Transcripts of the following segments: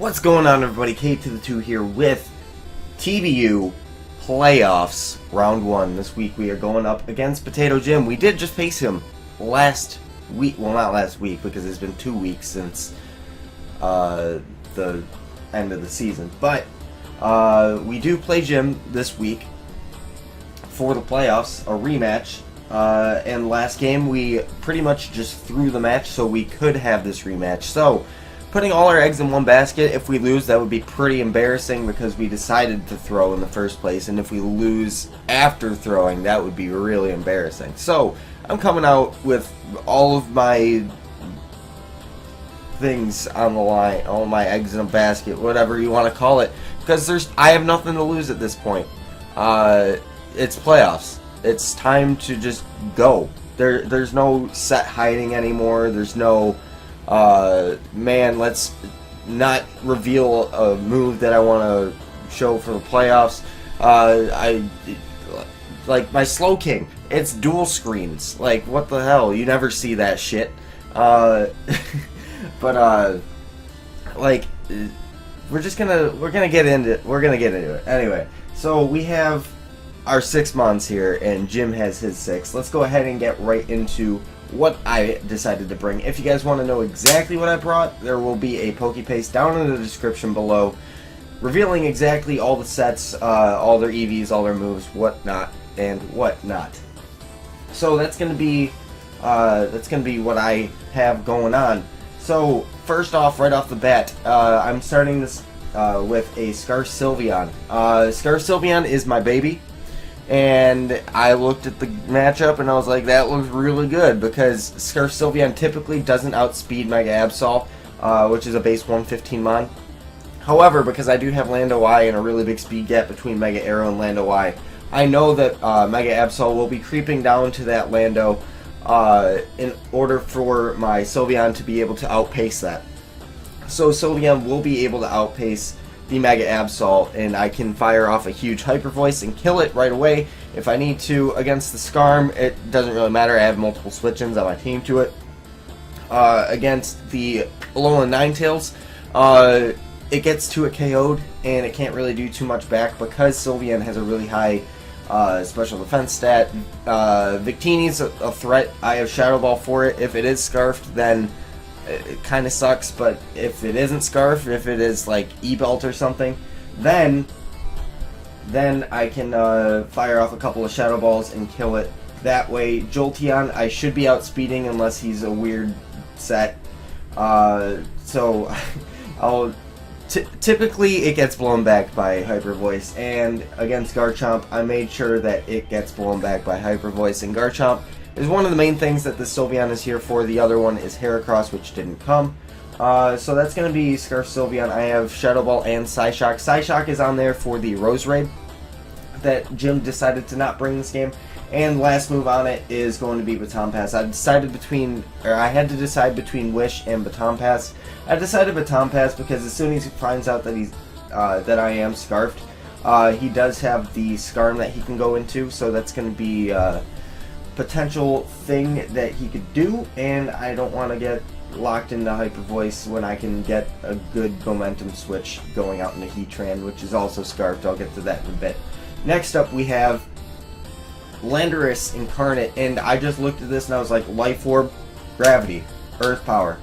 What's going on, everybody? K to the 2 here with TBU playoffs round 1. This week we are going up against Potato Jim. We did just face him last week. Well, not last week because it's been 2 weeks since the end of the season. But we do play Jim this week for the playoffs, a rematch. And last game we pretty much just threw the match so we could have this rematch. So putting all our eggs in one basket, if we lose, that would be pretty embarrassing because we decided to throw in the first place, and if we lose after throwing, that would be really embarrassing. So I'm coming out with all of my things on the line, all my eggs in a basket, whatever you want to call it, because I have nothing to lose at this point. It's playoffs. It's time to just go. There's no set hiding anymore. There's no man, let's not reveal a move that I want to show for the playoffs. I like my Slow King. It's dual screens. Like, what the hell? You never see that shit. But like, we're gonna get into it anyway. So we have our 6 months here, and Jim has his 6. Let's go ahead and get right into what I decided to bring. If you guys want to know exactly what I brought, there will be a Pokepaste down in the description below, revealing exactly all the sets, all their EVs, all their moves, whatnot, and whatnot. So that's gonna be what I have going on. So first off, right off the bat, I'm starting this with a Scarf Sylveon. Scarf Sylveon is my baby. And I looked at the matchup and I was like, that looks really good, because Scarf Sylveon typically doesn't outspeed Mega Absol, which is a base 115 mon. However, because I do have Lando Y and a really big speed gap between Mega Arrow and Lando Y, I know that Mega Absol will be creeping down to that Lando in order for my Sylveon to be able to outpace that. So Sylveon will be able to outpace the Mega Absol, and I can fire off a huge Hyper Voice and kill it right away. If I need to against the Skarm, it doesn't really matter. I have multiple switch-ins on my team to it. Against the Alolan Ninetales, it gets to it KO'd, and it can't really do too much back because Sylveon has a really high special defense stat. Victini's a threat. I have Shadow Ball for it. If it is Scarfed, then it kind of sucks, but if it isn't Scarf, if it is like E-Belt or something, then I can fire off a couple of Shadow Balls and kill it. That way, Jolteon, I should be outspeeding unless he's a weird set. So typically it gets blown back by Hyper Voice, and against Garchomp, I made sure that it gets blown back by Hyper Voice, and Garchomp is one of the main things that the Sylveon is here for. The other one is Heracross, which didn't come. So that's going to be Scarf Sylveon. I have Shadow Ball and Psyshock. Psyshock is on there for the Rose Raid that Jim decided to not bring this game. And last move on it is going to be Baton Pass. I had to decide between Wish and Baton Pass. I decided Baton Pass because as soon as he finds out that that I am Scarfed, he does have the Skarm that he can go into. So that's going to be potential thing that he could do, and I don't want to get locked into Hyper Voice when I can get a good momentum switch going out into Heatran, which is also Scarfed. I'll get to that in a bit. Next up we have Landorus Incarnate, and I just looked at this and I was like, Life Orb, Gravity, Earth Power,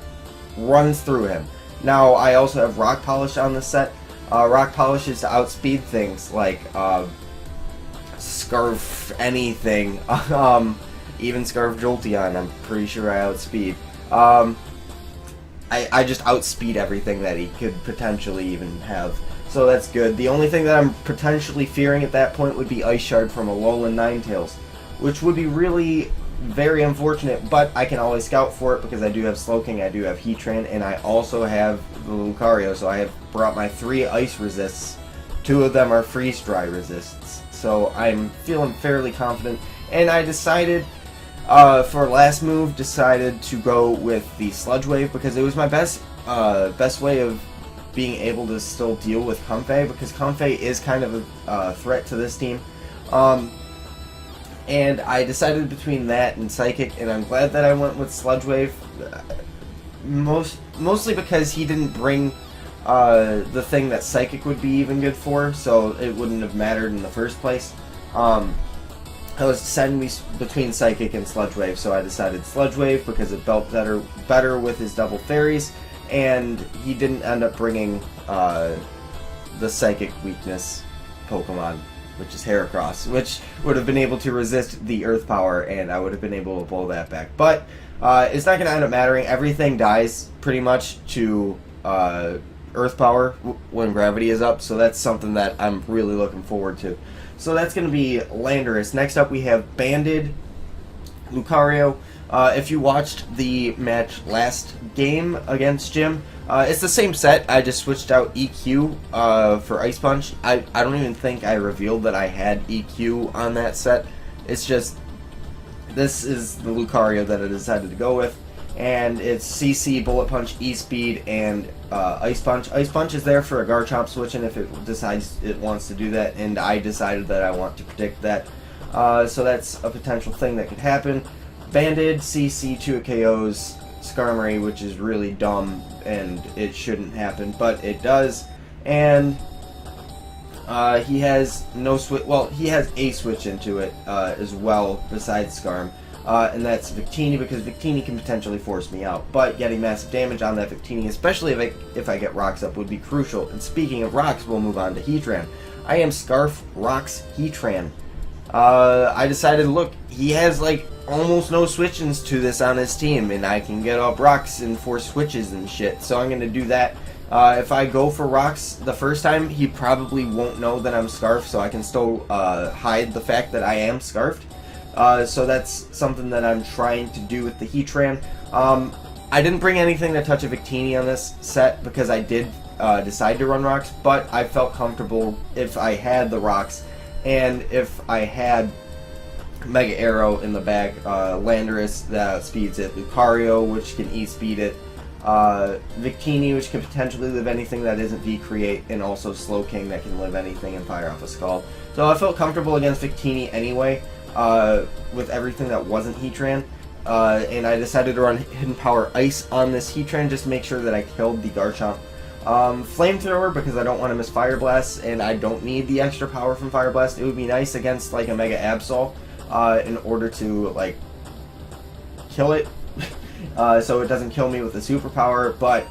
runs through him. Now I also have Rock Polish on this set. Rock Polish is to outspeed things like Scarf anything, even Scarf Jolteon, I'm pretty sure I outspeed. I just outspeed everything that he could potentially even have, so that's good. The only thing that I'm potentially fearing at that point would be Ice Shard from Alolan Ninetales, which would be really very unfortunate, but I can always scout for it because I do have Slowking, I do have Heatran, and I also have the Lucario, so I have brought my 3 ice resists. 2 of them are freeze dry resists, so I'm feeling fairly confident. And I decided, for last move, to go with the Sludge Wave because it was my best way of being able to still deal with Comfey, because Comfey is kind of a threat to this team. And I decided between that and Psychic, and I'm glad that I went with Sludge Wave. Mostly because he didn't bring the thing that Psychic would be even good for, so it wouldn't have mattered in the first place. I was deciding between Psychic and Sludge Wave, so I decided Sludge Wave because it felt better with his double fairies, and he didn't end up bringing the Psychic weakness Pokemon, which is Heracross, which would have been able to resist the Earth Power, and I would have been able to pull that back. But it's not going to end up mattering. Everything dies pretty much to Earth Power when Gravity is up, so that's something that I'm really looking forward to. So that's going to be Landorus. Next up we have Banded Lucario. If you watched the match last game against Jim, it's the same set. I just switched out EQ for Ice Punch. I don't even think I revealed that I had EQ on that set. It's just, this is the Lucario that I decided to go with. And it's CC, Bullet Punch, E-Speed, and Ice Punch. Ice Punch is there for a Garchomp switching if it decides it wants to do that, and I decided that I want to predict that. So that's a potential thing that could happen. Banded, CC, 2 KOs, Skarmory, which is really dumb, and it shouldn't happen, but it does. And he has no switch. Well, he has a switch into it as well, besides Skarm. And that's Victini, because Victini can potentially force me out. But getting massive damage on that Victini, especially if I get Rocks up, would be crucial. And speaking of Rocks, we'll move on to Heatran. I am Scarf, Rocks, Heatran. I decided, look, he has like almost no switch-ins to this on his team, and I can get up Rocks and force switches and shit. So I'm going to do that. If I go for Rocks the first time, he probably won't know that I'm Scarf, so I can still hide the fact that I am Scarfed. So that's something that I'm trying to do with the Heatran. I didn't bring anything to touch a Victini on this set because I did decide to run Rocks, but I felt comfortable if I had the Rocks and if I had Mega Arrow in the back, Landorus that speeds it, Lucario, which can E-speed it, Victini, which can potentially live anything that isn't V-Create, and also Slowking that can live anything and fire off a Skull. So I felt comfortable against Victini anyway. With everything that wasn't Heatran, and I decided to run Hidden Power Ice on this Heatran just to make sure that I killed the Garchomp. Flamethrower because I don't want to miss Fire Blast, and I don't need the extra power from Fire Blast. It would be nice against like a Mega Absol in order to like kill it, so it doesn't kill me with the superpower. But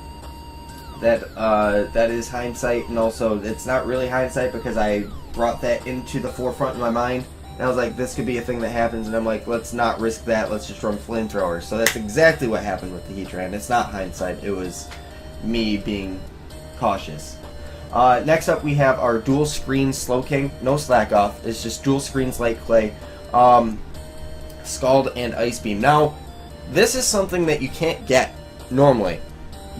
that is hindsight, and also it's not really hindsight because I brought that into the forefront in my mind. And I was like, this could be a thing that happens, and I'm like, let's not risk that, let's just run Flamethrower. So that's exactly what happened with the Heatran. It's not hindsight, it was me being cautious. Next up we have our Dual Screen Slowking. No Slack Off, it's just Dual Screens Light Clay, Scald, and Ice Beam. Now, this is something that you can't get normally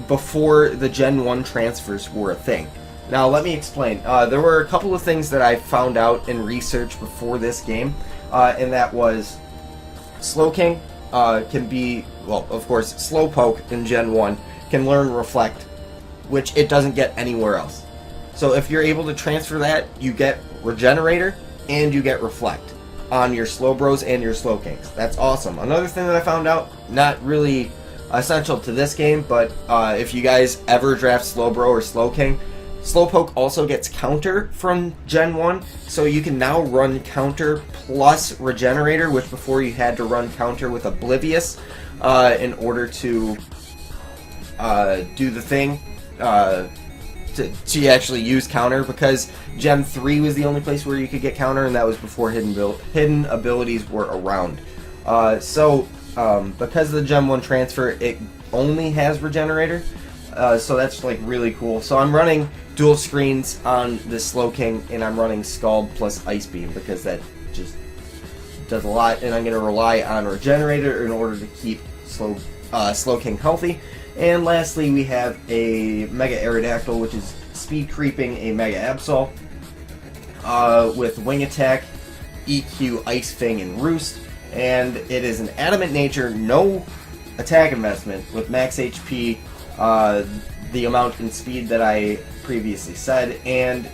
before the Gen 1 transfers were a thing. Now, let me explain. There were a couple of things that I found out in research before this game, and that was Slowking can be, well, of course, Slowpoke in Gen 1 can learn Reflect, which it doesn't get anywhere else. So if you're able to transfer that, you get Regenerator and you get Reflect on your Slowbros and your Slowkings. That's awesome. Another thing that I found out, not really essential to this game, but if you guys ever draft Slowbro or Slowking, Slowpoke also gets Counter from Gen 1, so you can now run Counter plus Regenerator, which before you had to run Counter with Oblivious in order to do the thing, to actually use Counter, because Gen 3 was the only place where you could get Counter, and that was before hidden abilities were around. Because of the Gen 1 transfer, it only has Regenerator, so that's like really cool. So I'm running dual screens on the Slowking, and I'm running Scald plus Ice Beam because that just does a lot, and I'm going to rely on Regenerator in order to keep Slowking healthy. And lastly, we have a Mega Aerodactyl, which is speed creeping a Mega Absol with Wing Attack, EQ, Ice Fang, and Roost. And it is an Adamant Nature, no attack investment, with max HP, the amount in speed that I previously said, and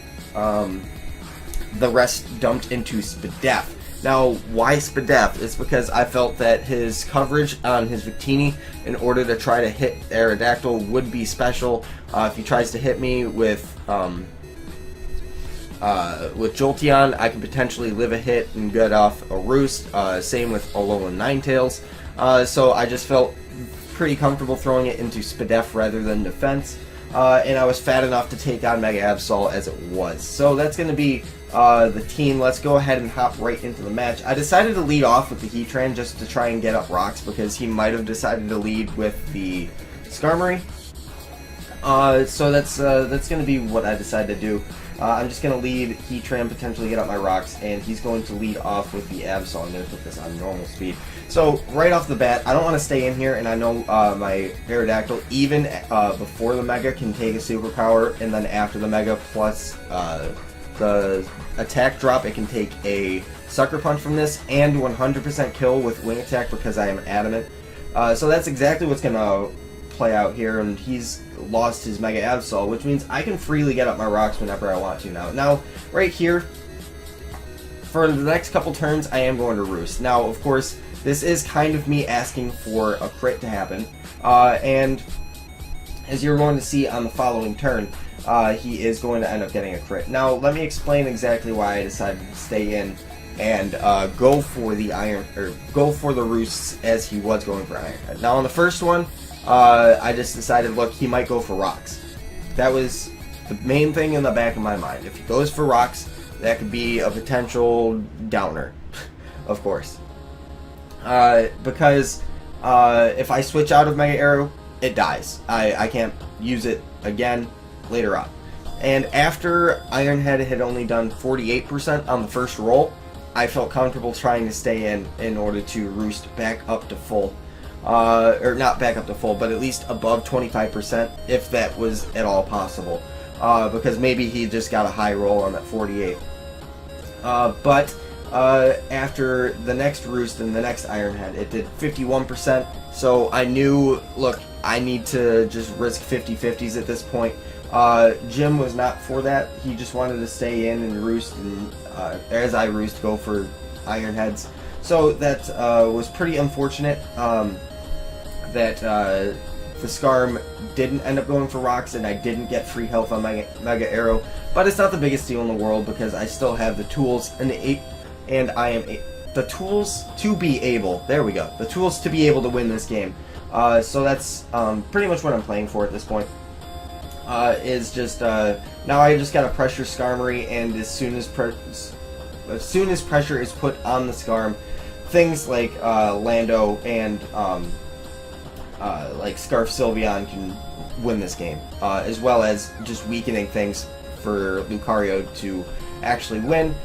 the rest dumped into Spadef. Now, why Spadef? It's because I felt that his coverage on his Victini, in order to try to hit Aerodactyl, would be special. If he tries to hit me with Jolteon, I can potentially live a hit and get off a Roost. Same with Alolan Ninetales. So I just felt pretty comfortable throwing it into Spadef rather than defense. And I was fat enough to take on Mega Absol as it was. So that's going to be the team. Let's go ahead and hop right into the match. I decided to lead off with the Heatran just to try and get up rocks because he might have decided to lead with the Skarmory. So that's going to be what I decided to do. I'm just going to lead Heatran, potentially get up my rocks, and he's going to lead off with the Absol. I'm going to put this on normal speed. So right off the bat, I don't want to stay in here, and I know my Aerodactyl, even before the Mega, can take a Superpower, and then after the Mega plus the attack drop, it can take a Sucker Punch from this, and 100% kill with Wing Attack because I am adamant. So that's exactly what's going to play out here, and he's lost his Mega Absol, which means I can freely get up my rocks whenever I want to now. Now, right here, for the next couple turns, I am going to Roost. Now, of course, this is kind of me asking for a crit to happen, and as you're going to see on the following turn, he is going to end up getting a crit. Now, let me explain exactly why I decided to stay in and go for the Roosts as he was going for Iron. Now, on the first one, I just decided, look, he might go for rocks. That was the main thing in the back of my mind. If he goes for rocks, that could be a potential downer, of course. Because if I switch out of Mega Arrow, it dies. I can't use it again later on. And after Iron Head had only done 48% on the first roll, I felt comfortable trying to stay in order to Roost back up to full. Or not back up to full, but at least above 25%, if that was at all possible. Because maybe he just got a high roll on that 48. But after the next Roost and the next Iron Head, it did 51%. So I knew, look, I need to just risk 50-50s at this point. Jim was not for that. He just wanted to stay in and Roost, and as I Roost, go for Iron Heads. So that was pretty unfortunate. That the Skarm didn't end up going for rocks, and I didn't get free health on Mega Arrow, but it's not the biggest deal in the world because I still have the tools and the tools to be able. There we go. The tools to be able to win this game. So that's pretty much what I'm playing for at this point. Is just now I just gotta pressure Skarmory, and as soon as pressure is put on the Skarm, things like Lando and like Scarf Sylveon can win this game, as well as just weakening things for Lucario to actually win.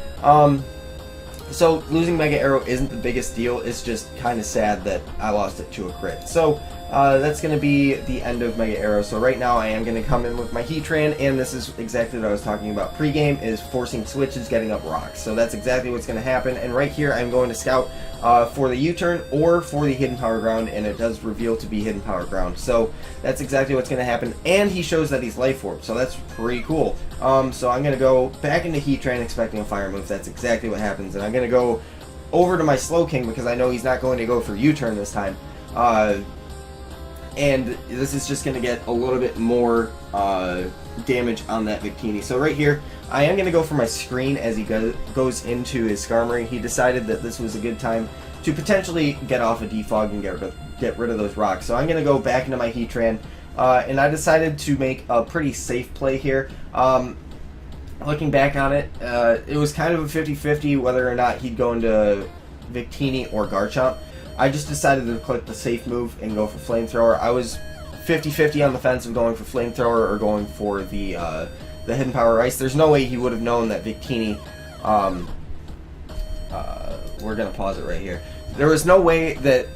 So losing Mega Arrow isn't the biggest deal, it's just kind of sad that I lost it to a crit. So that's going to be the end of Mega Arrow. So right now I am going to come in with my Heatran, and this is exactly what I was talking about pregame, is forcing switches, getting up rocks. So that's exactly what's going to happen, and right here I'm going to scout for the U-turn or for the Hidden Power Ground, and it does reveal to be Hidden Power Ground. So that's exactly what's going to happen, and he shows that he's Life Orb, so that's pretty cool. So I'm going to go back into Heatran expecting a Fire move. That's exactly what happens, and I'm going to go over to my Slowking because I know he's not going to go for U-turn this time. And this is just going to get a little bit more damage on that Victini. So right here, I am going to go for my screen as he goes into his Skarmory. He decided that this was a good time to potentially get off a Defog and get rid of those rocks. So I'm going to go back into my Heatran, and I decided to make a pretty safe play here. Looking back on it, it was kind of a 50-50 whether or not he'd go into Victini or Garchomp. I just decided to click the safe move and go for Flamethrower. I was 50-50 on the fence of going for Flamethrower or going for the Hidden Power Ice. There's no way he would have known that Victini... we're going to pause it right here. There was no way that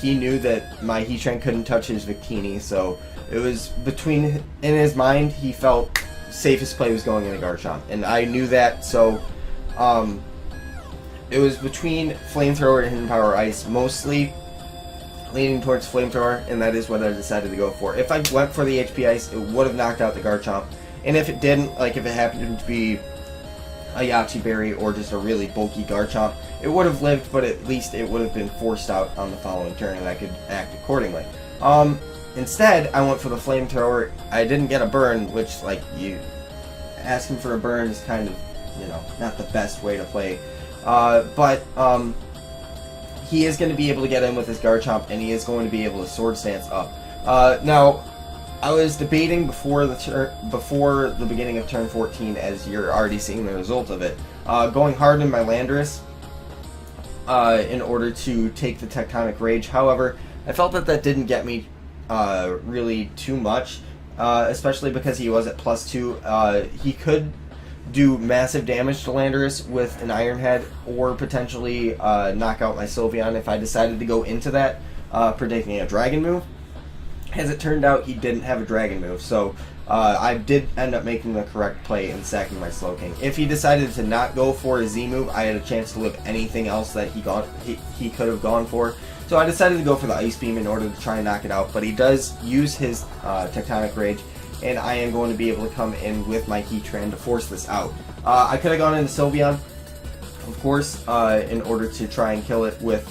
he knew that my Heatran couldn't touch his Victini, so it was in his mind, he felt safest play was going into Garchomp, and I knew that, so... it was between Flamethrower and Hidden Power Ice, mostly leaning towards Flamethrower, and that is what I decided to go for. If I went for the HP Ice, it would have knocked out the Garchomp, and if it didn't, like if it happened to be a Yachi Berry or just a really bulky Garchomp, it would have lived, but at least it would have been forced out on the following turn and I could act accordingly. Instead, I went for the Flamethrower. I didn't get a burn, which, like, you asking for a burn is kind of, you know, not the best way to play. But he is going to be able to get in with his Garchomp, and he is going to be able to Sword Stance up. Now, I was debating before the beginning of turn 14, as you're already seeing the result of it, going hard in my Landorus in order to take the Tectonic Rage. However, I felt that that didn't get me really too much, especially because he was at +2. He could do massive damage to Landorus with an Iron Head, or potentially knock out my Sylveon if I decided to go into that, predicting a Dragon move. As it turned out, he didn't have a Dragon move, so I did end up making the correct play in sacking my Slowking. If he decided to not go for a Z move, I had a chance to live anything else that he could have gone for. So I decided to go for the Ice Beam in order to try and knock it out, but he does use his Tectonic Rage, and I am going to be able to come in with my Heatran to force this out. I could have gone into Sylveon, of course, in order to try and kill it with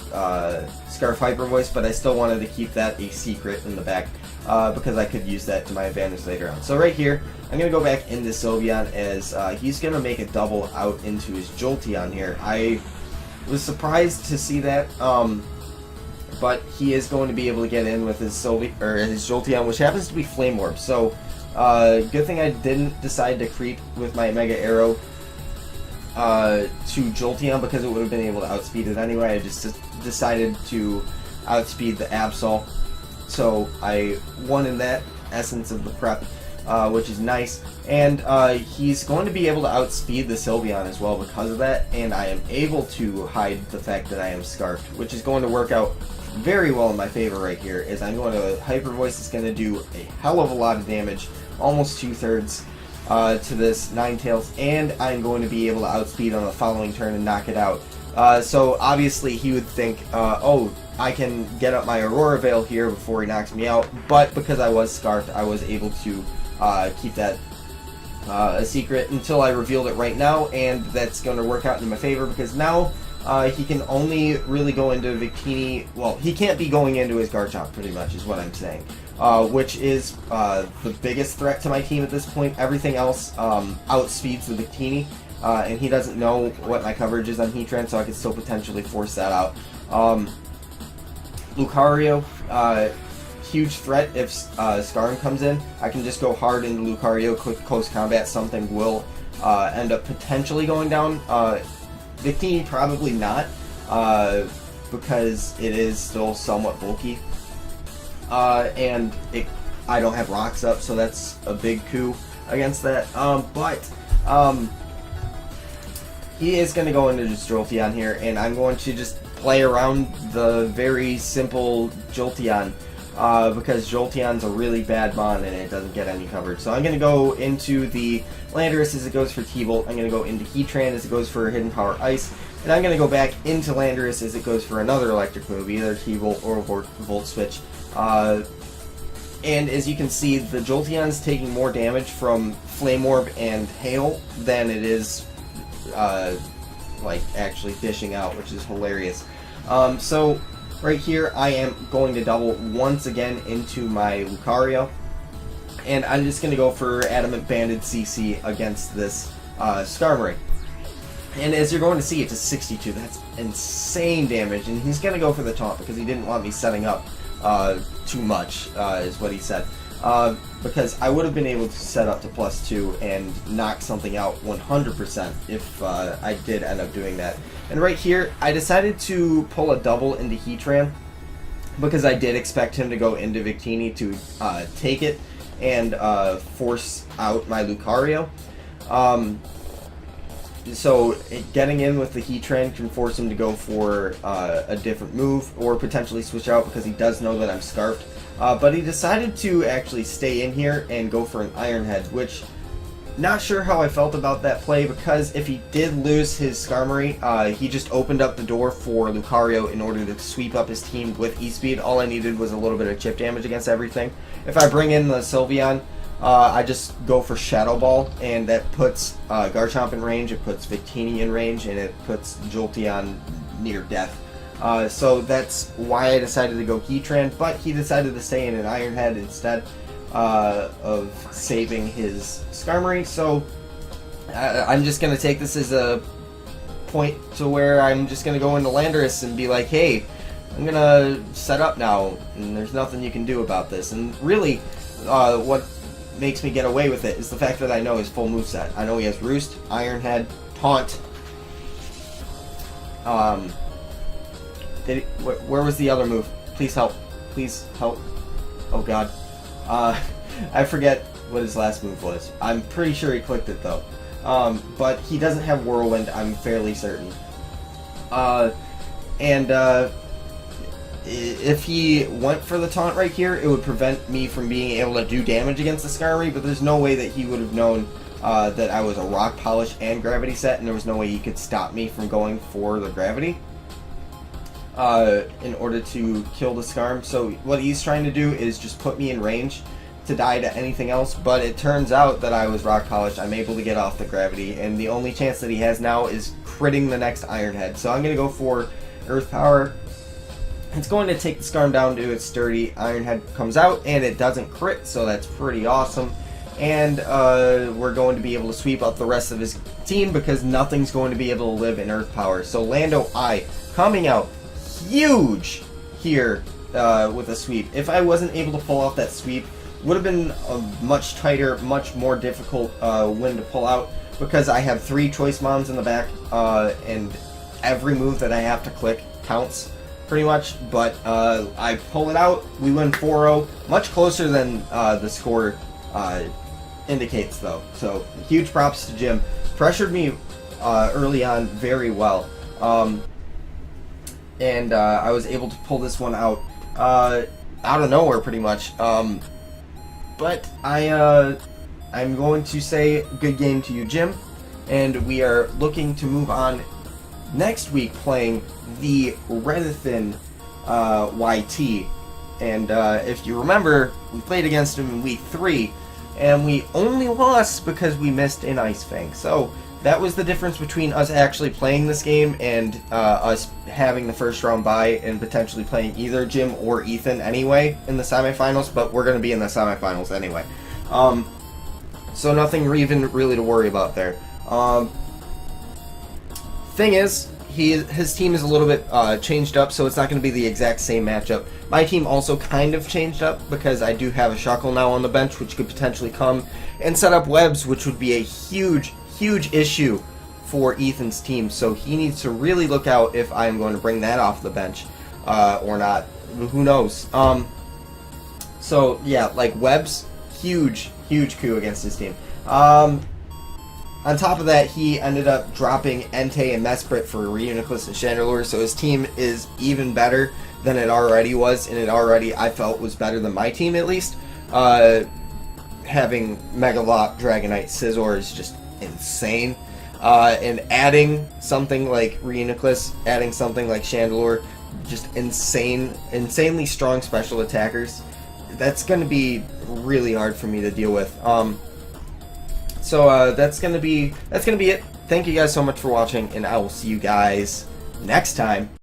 Scarf Hyper Voice, but I still wanted to keep that a secret in the back because I could use that to my advantage later on. So right here, I'm going to go back into Sylveon as he's going to make a double out into his Jolteon here. I was surprised to see that, but he is going to be able to get in with his Jolteon, which happens to be Flame Orb. So good thing I didn't decide to creep with my Mega Arrow to Jolteon, because it would have been able to outspeed it anyway. I just decided to outspeed the Absol, so I won in that essence of the prep, which is nice. And he's going to be able to outspeed the Sylveon as well because of that, and I am able to hide the fact that I am Scarfed, which is going to work out very well in my favor right here, as I'm going to Hyper Voice. Is going to do a hell of a lot of damage, almost 2/3 to this Ninetales, and I'm going to be able to outspeed on the following turn and knock it out. So obviously he would think, oh, I can get up my Aurora Veil here before he knocks me out, but because I was Scarfed, I was able to keep that a secret until I revealed it right now, and that's going to work out in my favor, because now he can only really go into Victini. Well, he can't be going into his Garchomp, pretty much, is what I'm saying. Which is the biggest threat to my team at this point. Everything else outspeeds the Victini, and he doesn't know what my coverage is on Heatran, so I could still potentially force that out. Lucario, huge threat if Scarm comes in. I can just go hard into Lucario, quick close combat, something will end up potentially going down. Victini probably not, because it is still somewhat bulky. And I don't have rocks up, so that's a big coup against that. But he is going to go into just Jolteon here, and I'm going to just play around the very simple Jolteon, because Jolteon's a really bad mon and it doesn't get any coverage. So I'm going to go into the Landorus as it goes for T-Volt. I'm going to go into Heatran as it goes for Hidden Power Ice. And I'm going to go back into Landorus as it goes for another electric move, either T-Volt or Volt Switch. And as you can see, the Jolteon's taking more damage from Flame Orb and Hail than it is like actually dishing out, which is hilarious. So right here I am going to double once again into my Lucario, and I'm just going to go for Adamant Banded CC against this Skarmory. And as you're going to see, it's a 62. That's insane damage, and he's going to go for the taunt because he didn't want me setting up too much, is what he said. Because I would have been able to set up to +2 and knock something out 100% if I did end up doing that. And right here, I decided to pull a double into Heatran because I did expect him to go into Victini to take it and force out my Lucario. So getting in with the Heatran can force him to go for a different move or potentially switch out because he does know that I'm Scarfed. But he decided to actually stay in here and go for an Iron Head, which not sure how I felt about that play, because if he did lose his Skarmory, he just opened up the door for Lucario in order to sweep up his team with E-Speed. All I needed was a little bit of chip damage against everything. If I bring in the Sylveon, I just go for Shadow Ball, and that puts Garchomp in range, it puts Victini in range, and it puts Jolteon near death. So that's why I decided to go Heatran, but he decided to stay in an Iron Head instead of saving his Skarmory. So I'm just going to take this as a point to where I'm just going to go into Landorus and be like, hey, I'm going to set up now, and there's nothing you can do about this. And really, what makes me get away with it is the fact that I know his full moveset. I know he has Roost, Iron Head, Taunt. Where was the other move? Please help. Please help. Oh god. I forget what his last move was. I'm pretty sure he clicked it though. But he doesn't have Whirlwind, I'm fairly certain. If he went for the taunt right here, it would prevent me from being able to do damage against the Skarmory, but there's no way that he would have known that I was a Rock Polish and Gravity set, and there was no way he could stop me from going for the Gravity in order to kill the Skarm. So what he's trying to do is just put me in range to die to anything else, but it turns out that I was Rock Polished. I'm able to get off the Gravity, and the only chance that he has now is critting the next Iron Head. So I'm going to go for Earth Power. It's going to take the Skarm down to its sturdy. Iron Head comes out, and it doesn't crit, so that's pretty awesome. And we're going to be able to sweep up the rest of his team because nothing's going to be able to live in Earth Power. So Lando I coming out huge here with a sweep. If I wasn't able to pull off that sweep, would have been a much tighter, much more difficult win to pull out because I have 3 Choice Mons in the back, and every move that I have to click counts pretty much, but I pull it out. We win 4-0, much closer than the score indicates though, so huge props to Jim. Pressured me early on very well, and I was able to pull this one out of nowhere pretty much. But I'm going to say good game to you, Jim, and we are looking to move on next week playing the Redithin YT. And if you remember, we played against him in week 3, and we only lost because we missed an Ice Fang. So that was the difference between us actually playing this game and us having the first round bye and potentially playing either Jim or Ethan anyway in the semifinals, but we're going to be in the semifinals anyway. So nothing even really to worry about there. Thing is, his team is a little bit changed up, so it's not going to be the exact same matchup. My team also kind of changed up because I do have a Shuckle now on the bench, which could potentially come and set up webs, which would be a huge issue for Ethan's team. So he needs to really look out if I am going to bring that off the bench or not. Who knows? So yeah, like webs, huge coup against his team. On top of that, he ended up dropping Entei and Mesprit for Reuniclus and Chandelure, so his team is even better than it already was, and it already, I felt, was better than my team at least. Having Megalop, Dragonite, Scizor is just insane. And adding something like Reuniclus, adding something like Chandelure, just insanely strong special attackers. That's going to be really hard for me to deal with. So that's gonna be it. Thank you guys so much for watching, and I will see you guys next time.